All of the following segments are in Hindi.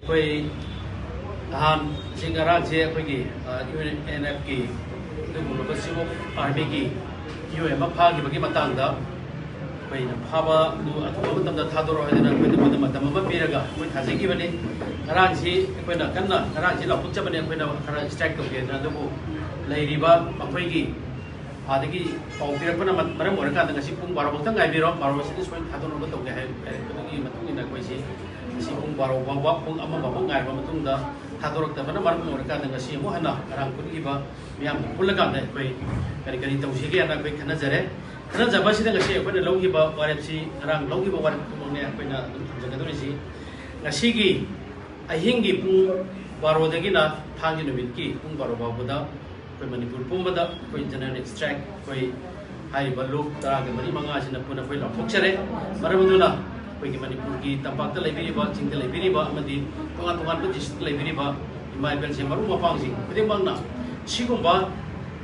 कोई धान सिंगरा से कोई की UNF की दुगुलो सिवो आर्मी की UM फा की बगी मतंग दा कोई न फाबा दु अथवा मतम दा थादोरो हदना कोई द मतम म पिरगा कोई थाजे की बने रांग सी कोई न कन्ना रांग सी लपुच बने कोई न खरा स्ट्राइक तो के न दबो लेरिबा मखोई की आदगी पाउ पिरपना मरम ओरका द ngasi pung 12 बक्तंग गाइबिरो 12 से सोइन थादोनो ग तोगे है कोई मतुंग इन कोई सी pung 12 बाबा pung amma बाबा गाइबा मतुंग दा थादोरक तबना मरम ओरका द ngasi मो हना रांग कुनगिबा मियाम पुलगा द कोई करी करी तौसी के ना कोई खना जरे खना जबा सी द ngasi कोई लौगिबा वारेपसी रांग लौगिबा वार तुमने कोई ना जगदोरिसी ngasi की अहिंगी pung 12 दगी ना थांगी नुमित की pung 12 बाबदा कोई मणिपुर पुंबदा कोई जनरल स्ट्राइक कोई हाई बलुक तराग मरी मंगा सिना पुना कोई लफोक्चरे मरमदुना कोई की मणिपुर की तंपाक लेबिरिबा चिंग लेबिरिबा अमदी तोंगान तोंगान बु डिस्ट्रिक्ट लेबिरिबा इमाइबेल से मरु मपांगसि खुदिमंगना सिगुंबा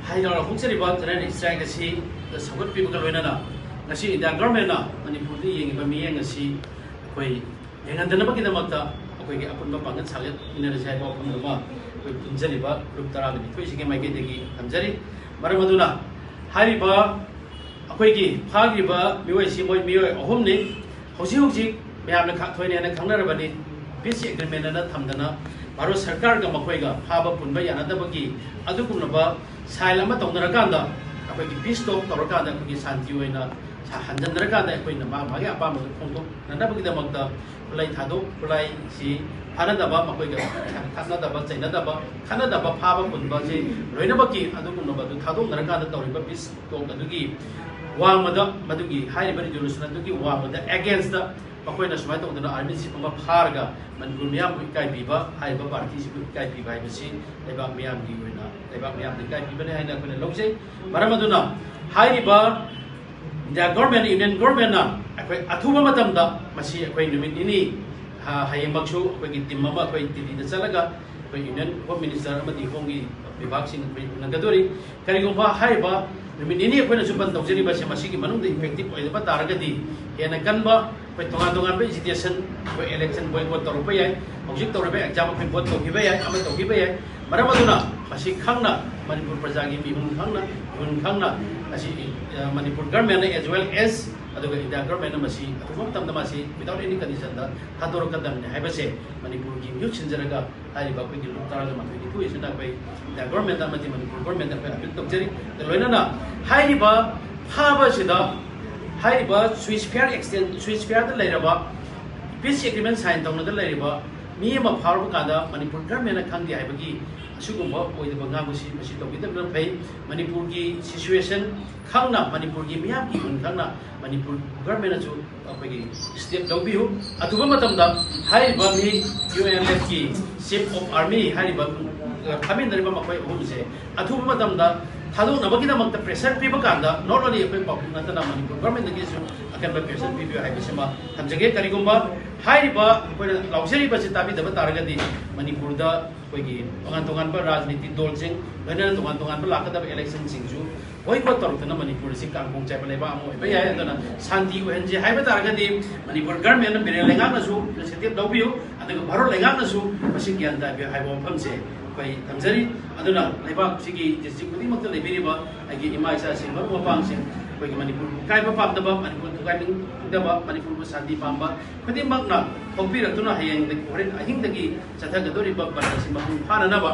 हाई लफोक्चरिबा जनरल स्ट्राइक असि सगत पिबका लोइनाना ngasi इंडिया गवर्नमेंट मणिपुर दी येंगिबा मियेंग असि कोई हेंगंदनबकी दमकता कोई की अपुन पांगन सागत इनरसाइ बा फमदमा कोई पुंजरिबा ग्रुप तराग निथोइसि के माइके देगी हमजरी मरमदुना हारिबा अखोई की फागिबा मियोइसि मोय मियोय अहुमनि हौसि हौसि म्यामना खाथोइने ना खंगनरबनि पीस एग्रीमेंट ना थमदना भारत सरकार गा मखोइगा फाबा पुनबा यानदबगी अदुकुनबा साइल अमा तौनरकांदा अखोई की पीस टॉक तौरकांदा अखोई शांति होइना हंजनरकांदा अखोई ना मागे अपाम फोंदो ननबगी दमकता खुलाई थादो खुलाई सी फानदबा मखोइगा थानदबा चैनदबा खानदबा फाबा पुनबा जे लोइनबकी अदुकुनबा दु थादो नरकांदा तौरिबा पीस टॉक अदुगी वामदा मदुगी हाइरिबा रिजोल्यूशन अदुगी वामदा अगेंस्ट द मखोइना सुमाय तौदना आर्मी चिफ अमा फारगा मनपुर मियाम इकाई बिबा हाइबा पार्टी चिफ इकाई बिबा हाइबसी लेबा मियाम गी होइना लेबा मियाम इकाई बिबने हाइना कोने लौजे मरमदुना हाइरिबा इंडिया गवर्नमेंट यूनियन गवर्नमेंट ना अखोई अथुबा मतमदा मसी अखोई नुमित इनी हायमक्सु अखोई टीम अमा अखोई दिल्ली दा चलगा अखोई यूनियन होम मिनिस्टर अमदी होंगी विभाग सिंह अखोई नगदोरी करिगुंबा हाइबा नुमित इनी अखोइना सुपन तौजरिबा से मसी की मनुंग इफेक्टिव ओइबा तारगदी हेना कनबा कोई तोंगान तोंगान बे एजिटेशन कोई इलेक्शन बॉयकॉट तौरबा याय हौजिक तौरबा एग्जाम कोई वोट तौगिबा याय अमा तौगिबा याय मरमदुना मसी खंगना मणिपुर प्रजा की मिहुन खंगना असी Manipur government as well as अदुगा इंडिया गवर्नमेंट मसी अथुबा मतमदा मसी विदाउट एनी कंडीशन दा थादोरकदमने हाइबसे मणिपुर की म्यूट सिंजरगा हाइबा कोई की लुक्तारगा मथुइनि तुइसना कोई इंडिया गवर्नमेंट अमति मणिपुर गवर्नमेंट कोई अपील तौजरी लोइनाना हाइबा फाबसिदा हाइबा स्विच फेयर दा लेरबा पीस एग्रीमेंट साइन तौनदा लेरबा मी अमा फारबा कादा मणिपुर गवर्नमेंट खंगदि हाइबगी असुगुंबा ओइदबा गांगुसी मसी तौगिदबना फै मणिपुर की सिचुएशन खंगना मणिपुर की मियाम की उन खंगना मणिपुर गवर्नमेंट जो अखोगी स्टेप लौबियु अथुबा मतमदा हाइबा मी UNF की चीफ ऑफ आर्मी हाइबा खामिनरिबा मखोय अहुमसे अथुबा मतमदा थादोनबगीदमक्ता प्रेशर पीबा कांदा नॉट ओनली अखोय पब्लिक नतना मणिपुर गवर्नमेंट दगिसु अकनबा प्रेशर पीबियो हाइबसेमा हमजगे करिगुंबा हाइबा अखोय लाउजरिबा से ताबिदबा तारगदी मणिपुर दा अखोगी तोंगान राजनीति दल सिंह लोइना तोंगान लाकदबा इलेक्शन सिंगजु बॉयकॉट तौरतना मणिपुर से कांगोंग चाइबा लेबा अमो ओइबा याय अदना शांति ओहनजे हाइबा तारगदी मणिपुर गवर्नमेंट बिरे लेंगानसु इनिशिएटिव लौबियो अदगा भारत लेंगानसु मसी ग्यान ताबियो हाइबा मफमसे कोई थमजरी अदुना लेबा सिगी डिस्ट्रिक्ट खुदिमक्ता लेबिरिबा आगे इमा इसा सिंह मरु मपांगसे कोई मणिपुर काइबा पामदबा मणिपुर काइबिंगदबा मणिपुर शांति पामबा खुदिमक्ना थोपिरतुना हयेंग होरेन अहिंगदगी चथगदोरिबा बरसिम फाननबा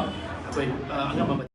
कोई अंगम